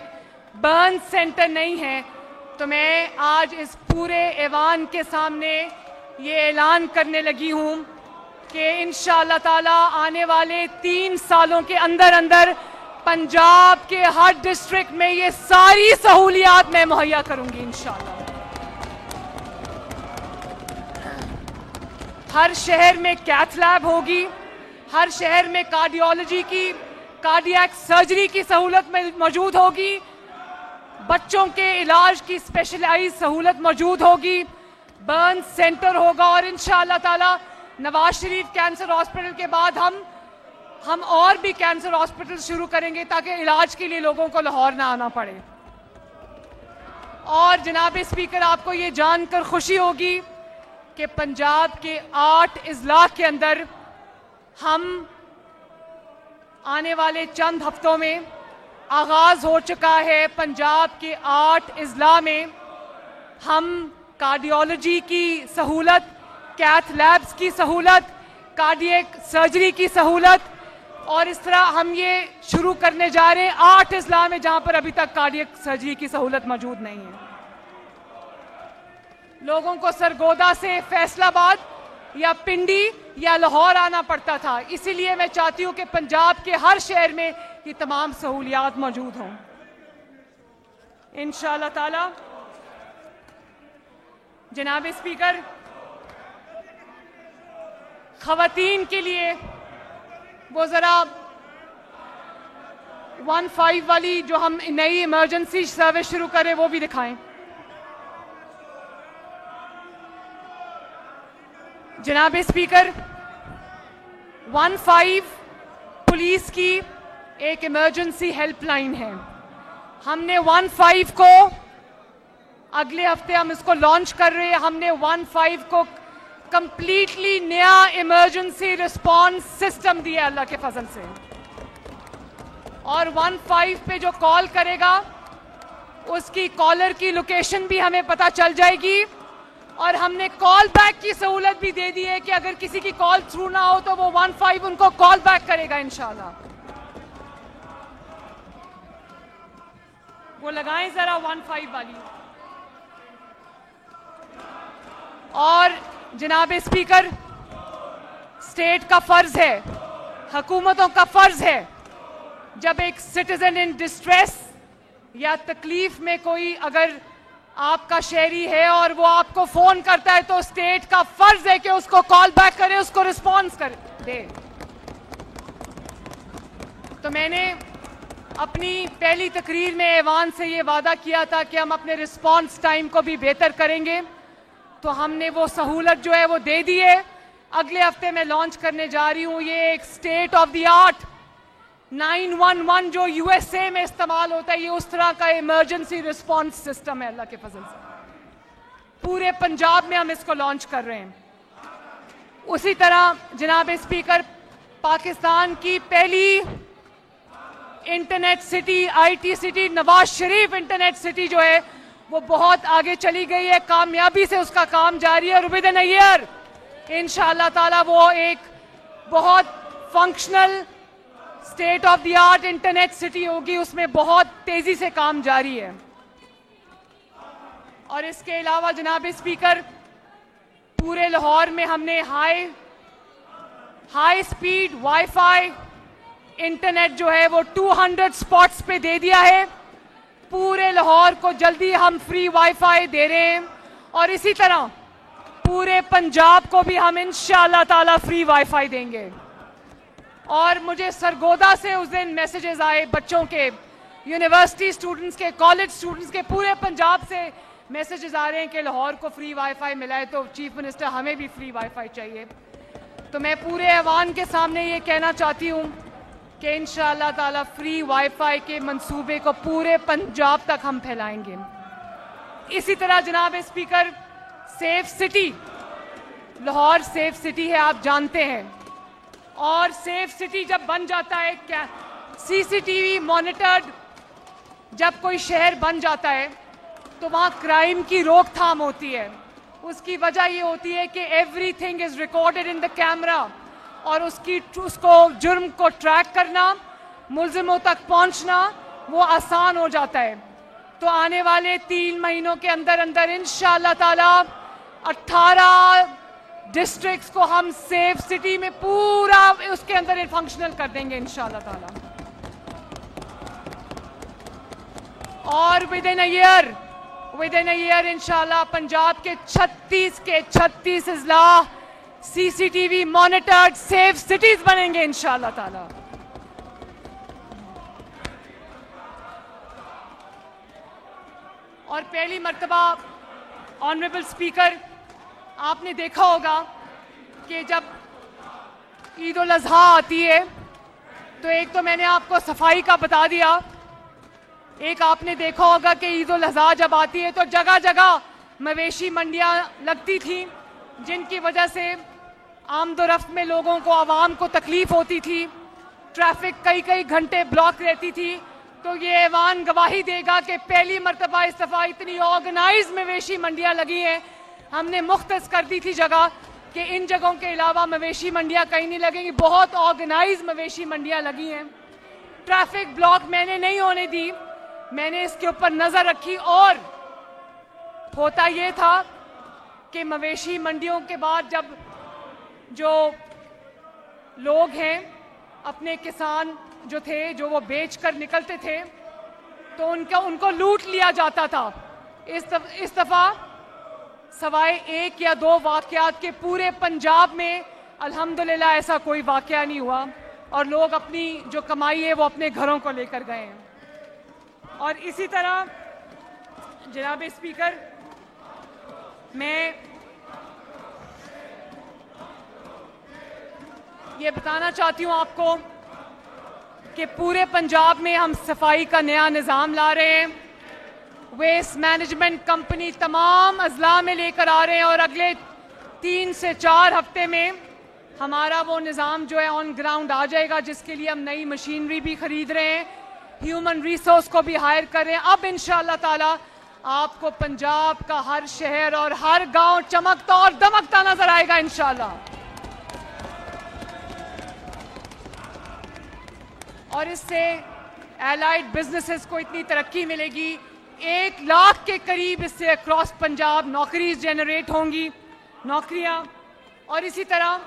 برن سینٹر نہیں ہے. تو میں آج اس پورے ایوان کے سامنے یہ اعلان کرنے لگی ہوں کہ انشاءاللہ تعالی آنے والے 3 سالوں کے اندر اندر پنجاب کے ہر ڈسٹرکٹ میں یہ ساری سہولیات میں مہیا کروں گی انشاءاللہ. ہر شہر میں کیتھ لیب ہوگی, ہر شہر میں کارڈیولوجی کی, کارڈیاک سرجری کی سہولت موجود ہوگی, بچوں کے علاج کی اسپیشلائز سہولت موجود ہوگی, برن سینٹر ہوگا. اور انشاءاللہ تعالی نواز شریف کینسر ہاسپٹل کے بعد ہم اور بھی کینسر ہاسپٹل شروع کریں گے تاکہ علاج کے لیے لوگوں کو لاہور نہ آنا پڑے. اور جناب اسپیکر آپ کو یہ جان کر خوشی ہوگی کہ پنجاب کے 8 اضلاع کے اندر ہم آنے والے چند ہفتوں میں آغاز ہو چکا ہے. پنجاب کے 8 اضلاع میں ہم کارڈیولوجی کی سہولت, کیتھ لیبز کی سہولت, کارڈیک سرجری کی سہولت, اور اس طرح ہم یہ شروع کرنے جا رہے ہیں 8 اضلاع میں جہاں پر ابھی تک کارڈیک سرجری کی سہولت موجود نہیں ہے. لوگوں کو سرگودا سے فیصل آباد یا پنڈی یا لاہور آنا پڑتا تھا. اسی لیے میں چاہتی ہوں کہ پنجاب کے ہر شہر میں یہ تمام سہولیات موجود ہوں انشاءاللہ تعالی. جناب اسپیکر, خواتین کے لیے وہ ذرا 15 والی جو ہم نئی ایمرجنسی سروس شروع کریں وہ بھی دکھائیں. جناب اسپیکر, 15 پولیس کی ایک ایمرجنسی ہیلپ لائن ہے. ہم نے 15 کو اگلے ہفتے ہم اس کو لانچ کر رہے ہیں. ہم نے 15 کو کمپلیٹلی نیا ایمرجنسی رسپانس سسٹم دیا اللہ کے فضل سے, اور 15 پہ جو کال کرے گا اس کی کالر کی لوکیشن بھی ہمیں پتہ چل جائے گی, اور ہم نے کال بیک کی سہولت بھی دے دی ہے کہ اگر کسی کی کال تھرو نہ ہو تو وہ 15 ان کو کال بیک کرے گا انشاءاللہ. وہ لگائیں ذرا 15 والی. اور جناب اسپیکر, اسٹیٹ کا فرض ہے, حکومتوں کا فرض ہے, جب ایک سٹیزن ان ڈسٹریس یا تکلیف میں کوئی اگر آپ کا شہری ہے اور وہ آپ کو فون کرتا ہے تو اسٹیٹ کا فرض ہے کہ اس کو کال بیک کرے, اس کو رسپانس دے. تو میں نے اپنی پہلی تقریر میں ایوان سے یہ وعدہ کیا تھا کہ ہم اپنے رسپانس ٹائم کو بھی بہتر کریں گے, تو ہم نے وہ سہولت جو ہے وہ دے دی ہے. اگلے ہفتے میں لانچ کرنے جا رہی ہوں یہ ایک اسٹیٹ آف دی آرٹ 911 جو یو ایس اے میں استعمال ہوتا ہے, یہ اس طرح کا ایمرجنسی رسپانس سسٹم ہے اللہ کے فضل سے. پورے پنجاب میں ہم اس کو لانچ کر رہے ہیں. اسی طرح جناب اسپیکر, پاکستان کی پہلی internet city, I T city, Nawaz Sharif internet city جو ہے وہ بہت آگے چلی گئی ہے, کامیابی سے اس کا کام جاری ہے, اور ود ان اے ایئر انشاءاللہ تعالی وہ ایک بہت functional state of the art internet city ہوگی. اس میں بہت تیزی سے کام جاری ہے. اور اس کے علاوہ جناب اسپیکر, پورے لاہور میں ہم نے high speed wi fi internet جو ہے وہ 200 سپاٹس پہ دے دیا ہے. پورے لاہور کو جلدی ہم فری وائی فائی دے رہے ہیں, اور اسی طرح پورے پنجاب کو بھی ہم انشاءاللہ تعالی فری وائی فائی دیں گے. اور مجھے سرگودا سے اس دن میسیجز آئے بچوں کے, یونیورسٹی سٹوڈنٹس کے, کالج سٹوڈنٹس کے, پورے پنجاب سے میسیجز آ رہے ہیں کہ لاہور کو فری وائی فائی ملا ہے, تو چیف منسٹر ہمیں بھی فری وائی فائی چاہیے. تو میں پورے ایوان کے سامنے یہ کہنا چاہتی ہوں کہ انشاءاللہ تعالی فری وائی فائی کے منصوبے کو پورے پنجاب تک ہم پھیلائیں گے. اسی طرح جناب speaker, safe city, Lahore safe city ہے آپ جانتے ہیں, اور سیف سٹی جب بن جاتا ہے, کیا سی سی ٹی وی مانیٹرڈ جب کوئی شہر بن جاتا ہے تو وہاں کرائم کی روک تھام ہوتی ہے. اس کی وجہ یہ ہوتی ہے کہ every thing is recorded in the camera, اور اس کو جرم کو ٹریک کرنا, ملزموں تک پہنچنا وہ آسان ہو جاتا ہے. تو آنے والے 3 مہینوں کے اندر انشاءاللہ تعالی 18 ڈسٹرکٹس کو ہم سیف سٹی میں پورا اس کے اندر فنکشنل کر دیں گے انشاءاللہ تعالی. اور ود ان اے ایئر انشاءاللہ پنجاب کے 36 اضلاع C C T V monitored safe cities بنیں گے انشاءاللہ تعالی. اور پہلی مرتبہ آنریبل اسپیکر آپ نے دیکھا ہوگا کہ جب عید الاضحیٰ آتی ہے تو ایک تو میں نے آپ کو صفائی کا بتا دیا, ایک آپ نے دیکھا ہوگا کہ عید الاضحیٰ جب آتی ہے تو جگہ جگہ مویشی منڈیاں لگتی تھیں، جن کی وجہ سے آمد و رفت میں لوگوں کو، عوام کو تکلیف ہوتی تھی، ٹریفک کئی گھنٹے بلاک رہتی تھی. تو یہ ایوان گواہی دے گا کہ پہلی مرتبہ اس دفعہ اتنی آرگنائز مویشی منڈیاں لگی ہیں. ہم نے مختص کر دی تھی جگہ کہ ان جگہوں کے علاوہ مویشی منڈیاں کہیں نہیں لگیں گی. بہت آرگنائز مویشی منڈیاں لگی ہیں. ٹریفک بلاک میں نے نہیں ہونے دی، میں نے اس کے اوپر نظر رکھی. اور ہوتا یہ تھا کہ مویشی منڈیوں کے بعد جب جو لوگ ہیں، اپنے کسان جو تھے، جو وہ بیچ کر نکلتے تھے، تو ان کو لوٹ لیا جاتا تھا. اس دفعہ سوائے 1 یا 2 واقعات کے پورے پنجاب میں الحمدللہ ایسا کوئی واقعہ نہیں ہوا، اور لوگ اپنی جو کمائی ہے وہ اپنے گھروں کو لے کر گئے ہیں. اور اسی طرح جناب اسپیکر، میں یہ بتانا چاہتی ہوں آپ کو کہ پورے پنجاب میں ہم صفائی کا نیا نظام لا رہے ہیں. ویسٹ مینجمنٹ کمپنی تمام اضلاع میں لے کر آ رہے ہیں، اور اگلے 3 سے 4 ہفتے میں ہمارا وہ نظام جو ہے آن گراؤنڈ آ جائے گا، جس کے لیے ہم نئی مشینری بھی خرید رہے ہیں، ہیومن ریسورس کو بھی ہائر کر رہے ہیں. اب انشاءاللہ تعالی آپ کو پنجاب کا ہر شہر اور ہر گاؤں چمکتا اور دمکتا نظر آئے گا انشاءاللہ. اور اس سے ایلائڈ بزنسز کو اتنی ترقی ملے گی، 1 لاکھ کے قریب اس سے اکراس پنجاب نوکریز جنریٹ ہوں گی، نوکریاں. اور اسی طرح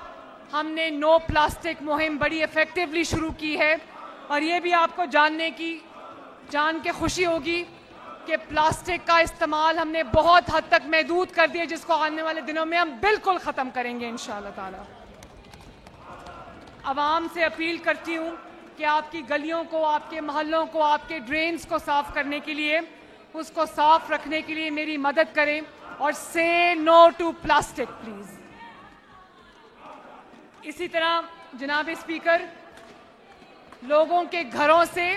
ہم نے نو پلاسٹک مہم بڑی ایفیکٹولی شروع کی ہے، اور یہ بھی آپ کو جان کے خوشی ہوگی کہ پلاسٹک کا استعمال ہم نے بہت حد تک محدود کر دیا، جس کو آنے والے دنوں میں ہم بالکل ختم کریں گے انشاءاللہ تعالی. عوام سے اپیل کرتی ہوں کہ آپ کی گلیوں کو، آپ کے محلوں کو، آپ کے ڈرینز کو صاف کرنے کے لیے، اس کو صاف رکھنے کے لیے میری مدد کریں، اور سے نو ٹو پلاسٹک پلیز. اسی طرح جناب اسپیکر، لوگوں کے گھروں سے،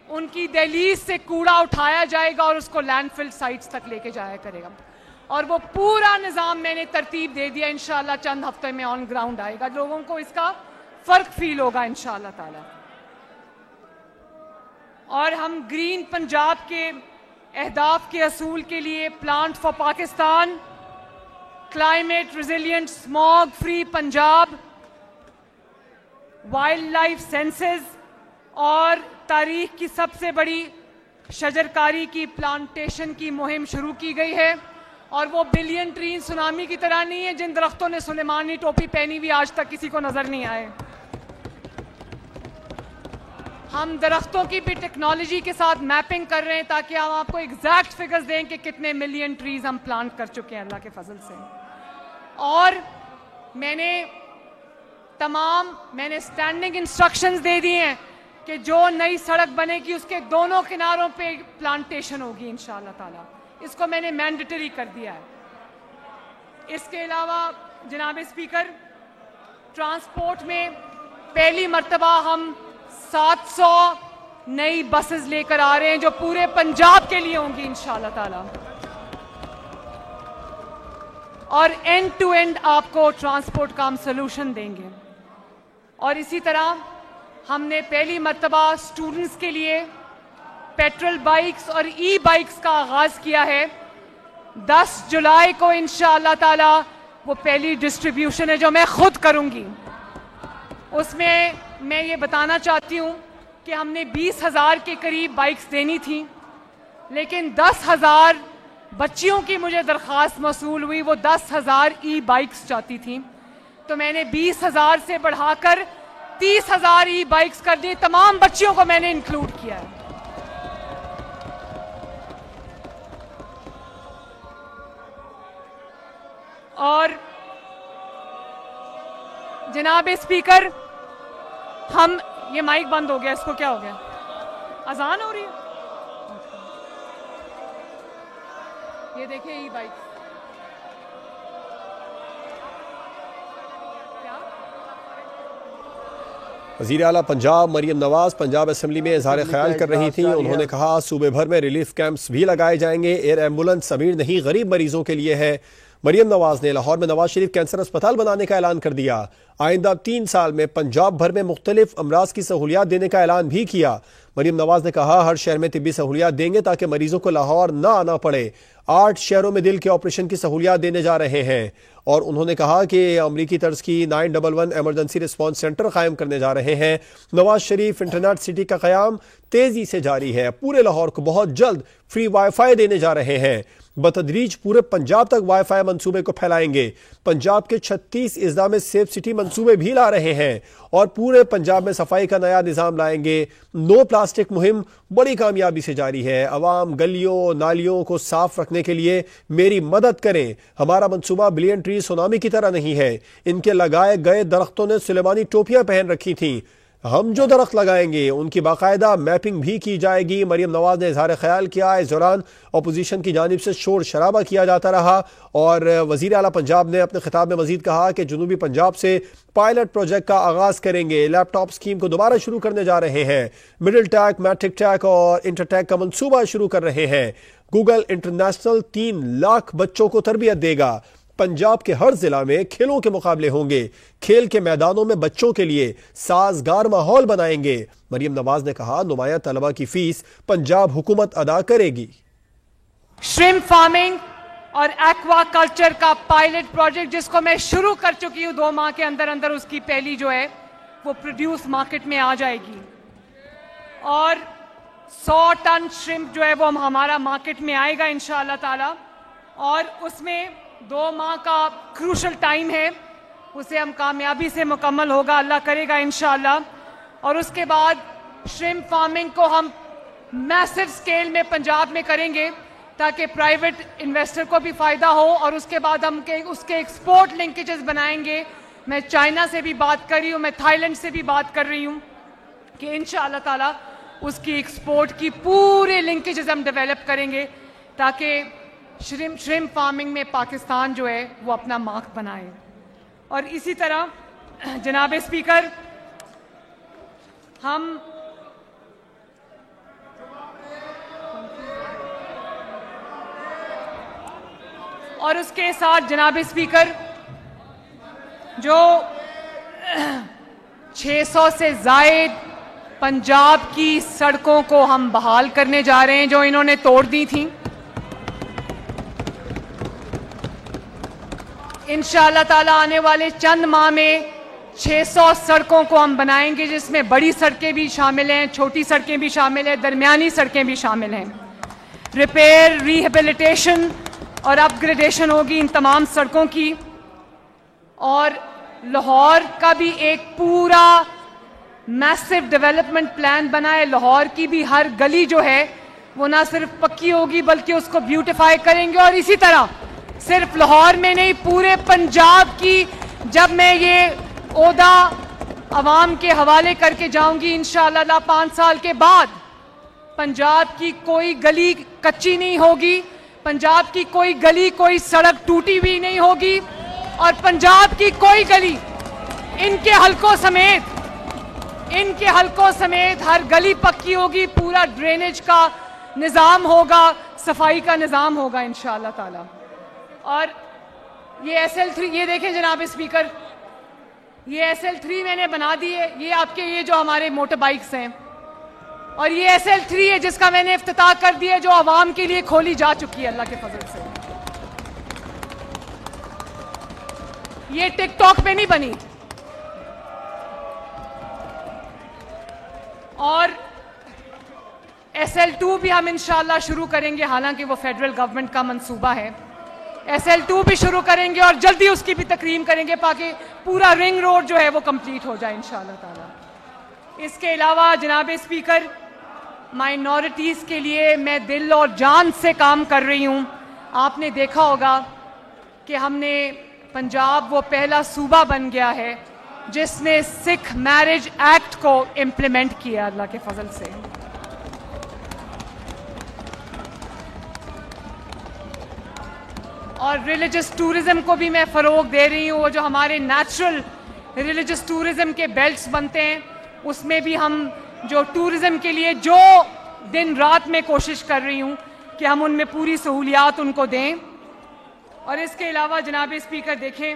ان کی دہلیز سے کوڑا اٹھایا جائے گا اور اس کو لینڈ فل سائٹس تک لے کے جایا کرے گا، اور وہ پورا نظام میں نے ترتیب دے دیا. انشاءاللہ چند ہفتے میں آن گراؤنڈ آئے گا، لوگوں کو اس کا فرق فیل ہوگا انشاءاللہ تعالی. اور ہم گرین پنجاب کے اہداف کے اصول کے لیے plant for Pakistan, climate resilient smog free Punjab, wildlife census, اور تاریخ کی سب سے بڑی شجرکاری کی پلانٹیشن کی مہم شروع کی گئی ہے. اور وہ بلین ٹری سونامی کی طرح نہیں ہے جن درختوں نے سلیمانی ٹوپی پہنی ہوئی آج تک کسی کو نظر نہیں آئے. ہم درختوں کی بھی ٹیکنالوجی کے ساتھ میپنگ کر رہے ہیں تاکہ ہم آپ کو ایگزیکٹ فگرز دیں کہ کتنے ملین ٹریز ہم پلانٹ کر چکے ہیں اللہ کے فضل سے. اور میں نے اسٹینڈنگ انسٹرکشنز دے دی ہیں کہ جو نئی سڑک بنے گی اس کے دونوں کناروں پہ پلانٹیشن ہوگی انشاءاللہ تعالی. اس کو میں نے مینڈیٹری کر دیا ہے. اس کے علاوہ جناب اسپیکر، ٹرانسپورٹ میں پہلی مرتبہ ہم 700 نئی بسز لے کر آ رہے ہیں جو پورے پنجاب کے لیے ہوں گی انشاءاللہ تعالی، اور اینڈ ٹو اینڈ آپ کو ٹرانسپورٹ کا ہم سلوشن دیں گے. اور اسی طرح ہم نے پہلی مرتبہ اسٹوڈنٹس کے لیے پیٹرول بائکس اور ای بائکس کا آغاز کیا ہے. 10 جولائی کو انشاءاللہ تعالی وہ پہلی ڈسٹریبیوشن ہے جو میں خود کروں گی. اس میں میں یہ بتانا چاہتی ہوں کہ ہم نے 20,000 کے قریب بائکس دینی تھیں، لیکن 10,000 بچیوں کی مجھے درخواست موصول ہوئی، وہ 10,000 ای بائکس چاہتی تھیں، تو میں نے 20,000 سے بڑھا کر 30,000 ای بائکس کر دی. تمام بچیوں کو میں نے انکلوڈ کیا ہے. اور جناب اسپیکر، ہم یہ مائک بند ہو گیا، اس کو کیا ہو گیا؟ اذان ہو رہی ہے؟ یہ دیکھیں ای بائک، کیا وزیر اعلیٰ پنجاب مریم نواز پنجاب اسمبلی میں اظہار خیال کر رہی تھیں. انہوں نے کہا صوبے بھر میں ریلیف کیمپس بھی لگائے جائیں گے. ایئر ایمبولینس امیر نہیں غریب مریضوں کے لیے ہے. مریم نواز نے لاہور میں نواز شریف کینسر اسپتال بنانے کا اعلان کر دیا. آئندہ 3 سال میں پنجاب بھر میں مختلف امراض کی سہولیات دینے کا اعلان بھی کیا. مریم نواز نے کہا ہر شہر میں طبی سہولیات دیں گے تاکہ مریضوں کو لاہور نہ آنا پڑے. 8 شہروں میں دل کے آپریشن کی سہولیات دینے جا رہے ہیں. اور انہوں نے کہا کہ امریکی طرز کی 911 ایمرجنسی رسپانس سینٹر قائم کرنے جا رہے ہیں. نواز شریف انٹرنیٹ سٹی کا قیام تیزی سے جاری ہے. پورے لاہور کو بہت جلد فری وائی فائی دینے جا رہے ہیں. بتدریج پورے پنجاب تک وائی فائی منصوبے کو پھیلائیں گے. پنجاب کے 36 اضلاع میں سیف سٹی منصوبے بھی لا رہے ہیں اور پورے پنجاب میں صفائی کا نیا نظام لائیں گے. نو پلاسٹک مہم بڑی کامیابی سے جاری ہے. عوام گلیوں نالیوں کو صاف رکھنے کے لیے میری مدد کریں. ہمارا منصوبہ بلین ٹری سونامی کی طرح نہیں ہے. ان کے لگائے گئے درختوں نے سلیمانی ٹوپیاں پہن رکھی تھیں. ہم جو درخت لگائیں گے ان کی باقاعدہ میپنگ بھی کی جائے گی. مریم نواز نے اظہار خیال کیا. اس دوران اپوزیشن کی جانب سے شور شرابہ کیا جاتا رہا اور وزیر اعلیٰ پنجاب نے اپنے خطاب میں مزید کہا کہ جنوبی پنجاب سے پائلٹ پروجیکٹ کا آغاز کریں گے. لیپ ٹاپ اسکیم کو دوبارہ شروع کرنے جا رہے ہیں. مڈل ٹیک میٹرک ٹیک اور انٹر ٹیک کا منصوبہ شروع کر رہے ہیں. گوگل انٹرنیشنل 3 لاکھ بچوں کو تربیت دے گا. پنجاب کے ہر ضلع میں کھیلوں کے مقابلے ہوں گے. کھیل کے میدانوں میں بچوں کے لیے سازگار ماحول بنائیں گے. مریم نواز نے کہا نمایاں طلبہ کی فیس پنجاب حکومت ادا کرے گی. شرمپ فارمنگ اور ایکوا کلچر کا پائلٹ پروجیکٹ جس کو میں شروع کر چکی ہوں 2 ماہ کے اندر اندر اس کی پہلی جو ہے وہ پروڈیوس مارکیٹ میں آ جائے گی اور 100 ٹن شرمپ جو ہے وہ ہمارا مارکیٹ میں آئے گا انشاءاللہ تعالی. اور اس میں 2 ماہ کا کروشل ٹائم ہے. اسے ہم کامیابی سے مکمل ہوگا اللہ کرے گا انشاءاللہ. اور اس کے بعد شرمپ فارمنگ کو ہم میسو سکیل میں پنجاب میں کریں گے تاکہ پرائیویٹ انویسٹر کو بھی فائدہ ہو. اور اس کے بعد ہم اس کے ایکسپورٹ لنکیجز بنائیں گے. میں چائنا سے بھی بات کر رہی ہوں, میں تھائی لینڈ سے بھی بات کر رہی ہوں کہ انشاءاللہ تعالی اس کی ایکسپورٹ کی پورے لنکیجز ہم ڈیولپ کریں گے تاکہ شرمپ فارمنگ میں پاکستان جو ہے وہ اپنا مارک بنائے. اور اسی طرح جناب اسپیکر ہم اور اس کے ساتھ جناب اسپیکر جو 600 سے زائد پنجاب کی سڑکوں کو ہم بحال کرنے جا رہے ہیں جو انہوں نے توڑ دی تھیں. انشاءاللہ تعالی آنے والے چند ماہ میں 600 سڑکوں کو ہم بنائیں گے جس میں بڑی سڑکیں بھی شامل ہیں, چھوٹی سڑکیں بھی شامل ہیں, درمیانی سڑکیں بھی شامل ہیں. ریپیئر, ریہیبلیٹیشن اور اپ گریڈیشن ہوگی ان تمام سڑکوں کی. اور لاہور کا بھی ایک پورا میسو ڈیولپمنٹ پلان بنا ہے. لاہور کی بھی ہر گلی جو ہے وہ نہ صرف پکی ہوگی بلکہ اس کو بیوٹیفائی کریں گے. اور اسی طرح صرف لاہور میں نہیں پورے پنجاب کی جب میں یہ عہدہ عوام کے حوالے کر کے جاؤں گی انشاءاللہ 5 سال کے بعد پنجاب کی کوئی گلی کچی نہیں ہوگی, پنجاب کی کوئی گلی کوئی سڑک ٹوٹی ہوئی نہیں ہوگی اور پنجاب کی کوئی گلی ان کے حلقوں سمیت ہر گلی پکی ہوگی. پورا ڈرینیج کا نظام ہوگا, صفائی کا نظام ہوگا انشاءاللہ تعالی. اور یہ SL3 یہ دیکھیں جناب اسپیکر, یہ SL3 میں نے بنا دی ہے. یہ آپ کے یہ جو ہمارے موٹر بائکس ہیں اور یہ SL3 ہے جس کا میں نے افتتاح کر دیا جو عوام کے لیے کھولی جا چکی ہے اللہ کے فضل سے. یہ ٹک ٹاک پہ نہیں بنی. اور SL2 بھی ہم انشاءاللہ شروع کریں گے, حالانکہ وہ فیڈرل گورنمنٹ کا منصوبہ ہے. SL2 بھی شروع کریں گے اور جلدی اس کی بھی تکریم کریں گے تاکہ پورا رنگ روڈ جو ہے وہ کمپلیٹ ہو جائے انشاءاللہ تعالی. اس کے علاوہ جناب اسپیکر مائنورٹیز کے لیے میں دل اور جان سے کام کر رہی ہوں. آپ نے دیکھا ہوگا کہ ہم نے پنجاب وہ پہلا صوبہ بن گیا ہے جس نے سکھ میرج ایکٹ کو امپلیمنٹ کیا اللہ کے فضل سے. اور ریلیجس ٹورزم کو بھی میں فروغ دے رہی ہوں. وہ جو ہمارے نیچرل ریلیجس ٹورزم کے بیلٹس بنتے ہیں اس میں بھی ہم جو ٹورزم کے لیے جو دن رات میں کوشش کر رہی ہوں کہ ہم ان میں پوری سہولیات ان کو دیں. اور اس کے علاوہ جناب اسپیکر دیکھیں,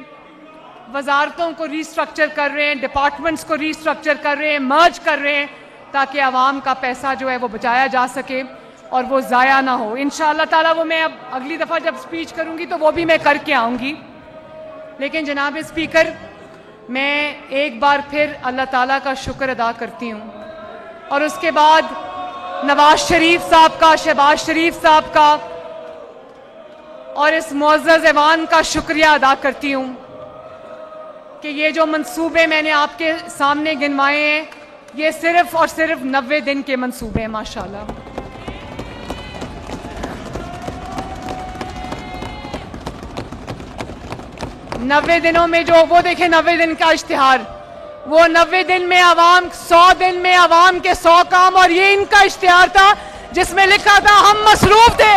وزارتوں کو ریسٹرکچر کر رہے ہیں, ڈپارٹمنٹس کو ریسٹرکچر کر رہے ہیں, مرج کر رہے ہیں تاکہ عوام کا پیسہ جو ہے وہ بچایا جا سکے اور وہ ضائع نہ ہو. انشاءاللہ تعالیٰ وہ میں اب اگلی دفعہ جب سپیچ کروں گی تو وہ بھی میں کر کے آؤں گی. لیکن جناب اسپیکر, میں ایک بار پھر اللہ تعالیٰ کا شکر ادا کرتی ہوں اور اس کے بعد نواز شریف صاحب کا, شہباز شریف صاحب کا اور اس معزز ایوان کا شکریہ ادا کرتی ہوں کہ یہ جو منصوبے میں نے آپ کے سامنے گنوائے ہیں یہ صرف اور صرف 90 دن کے منصوبے ہیں. ماشاءاللہ 90 دنوں میں جو وہ دیکھیں 90 دن کا اشتہار, وہ 90 دن میں عوام 100 دن میں عوام کے 100 کام, اور یہ ان کا اشتہار تھا جس میں لکھا تھا ہم مصروف تھے.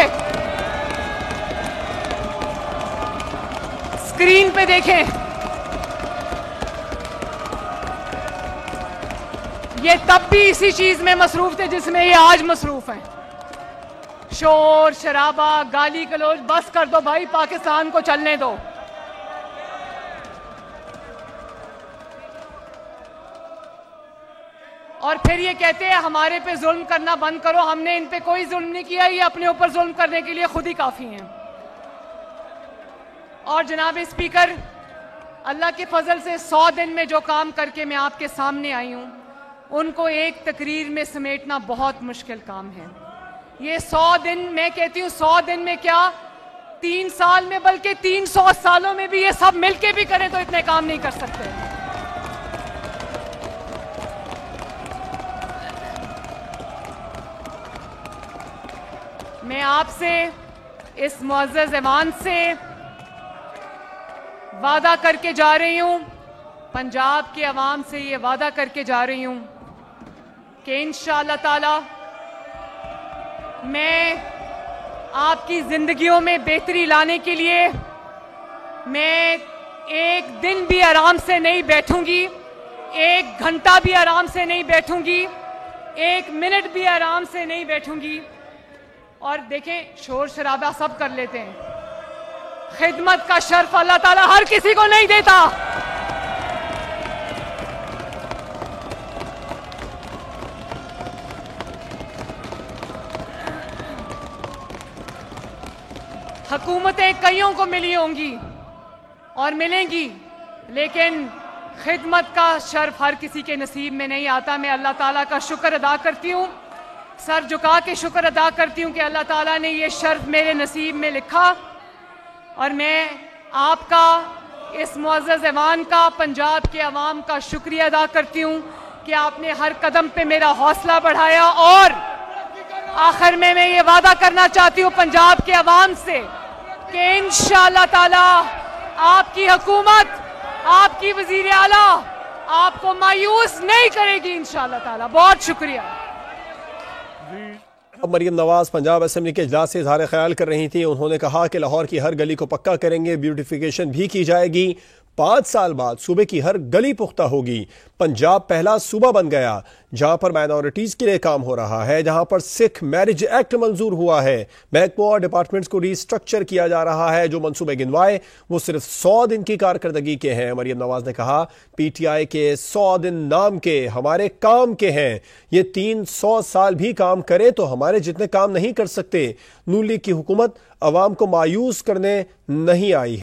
اسکرین پہ دیکھیں, یہ تب بھی اسی چیز میں مصروف تھے جس میں یہ آج مصروف ہیں. شور شرابہ, گالی گلوچ, بس کر دو بھائی, پاکستان کو چلنے دو. اور پھر یہ کہتے ہیں ہمارے پہ ظلم کرنا بند کرو. ہم نے ان پہ کوئی ظلم نہیں کیا, یہ اپنے اوپر ظلم کرنے کے لیے خود ہی کافی ہیں. اور جناب اسپیکر, اللہ کے فضل سے 100 دن میں جو کام کر کے میں آپ کے سامنے آئی ہوں ان کو ایک تقریر میں سمیٹنا بہت مشکل کام ہے. یہ 100 دن, میں کہتی ہوں 100 دن میں کیا 3 سال میں بلکہ 300 سالوں میں بھی یہ سب مل کے بھی کریں تو اتنے کام نہیں کر سکتے. میں آپ سے, اس معزز ایوان سے وعدہ کر کے جا رہی ہوں, پنجاب کے عوام سے یہ وعدہ کر کے جا رہی ہوں کہ انشاءاللہ تعالی میں آپ کی زندگیوں میں بہتری لانے کے لیے میں ایک دن بھی آرام سے نہیں بیٹھوں گی, 1 گھنٹہ بھی آرام سے نہیں بیٹھوں گی, 1 منٹ بھی آرام سے نہیں بیٹھوں گی. اور دیکھیں شور شرابہ سب کر لیتے ہیں, خدمت کا شرف اللہ تعالیٰ ہر کسی کو نہیں دیتا. حکومتیں کئیوں کو ملی ہوں گی اور ملیں گی, لیکن خدمت کا شرف ہر کسی کے نصیب میں نہیں آتا. میں اللہ تعالیٰ کا شکر ادا کرتی ہوں, سر جھکا کے شکر ادا کرتی ہوں کہ اللہ تعالیٰ نے یہ شرف میرے نصیب میں لکھا. اور میں آپ کا, اس معزز ایوان کا, پنجاب کے عوام کا شکریہ ادا کرتی ہوں کہ آپ نے ہر قدم پہ میرا حوصلہ بڑھایا. اور آخر میں یہ وعدہ کرنا چاہتی ہوں پنجاب کے عوام سے کہ انشاءاللہ تعالی آپ کی حکومت, آپ کی وزیر اعلیٰ آپ کو مایوس نہیں کرے گی انشاءاللہ تعالی. بہت شکریہ. مریم نواز پنجاب اسمبلی کے اجلاس سے اظہار خیال کر رہی تھیں. انہوں نے کہا کہ لاہور کی ہر گلی کو پکا کریں گے, بیوٹیفیکیشن بھی کی جائے گی. 5 سال بعد صوبے کی ہر گلی پختہ ہوگی. پنجاب پہلا صوبہ بن گیا جہاں پر مائنورٹیز کے لیے کام ہو رہا ہے, جہاں پر سکھ میرج ایکٹ منظور ہوا ہے. محکموں اور ڈپارٹمنٹس کو ری اسٹرکچر کیا جا رہا ہے. جو منصوبے گنوائے وہ صرف 100 دن کی کارکردگی کے ہیں. مریم نواز نے کہا پی ٹی آئی کے 100 دن نام کے, ہمارے کام کے ہیں. یہ 300 سال بھی کام کرے تو ہمارے جتنے کام نہیں کر سکتے. نون لیگ کی حکومت عوام کو مایوس کرنے نہیں آئی ہے.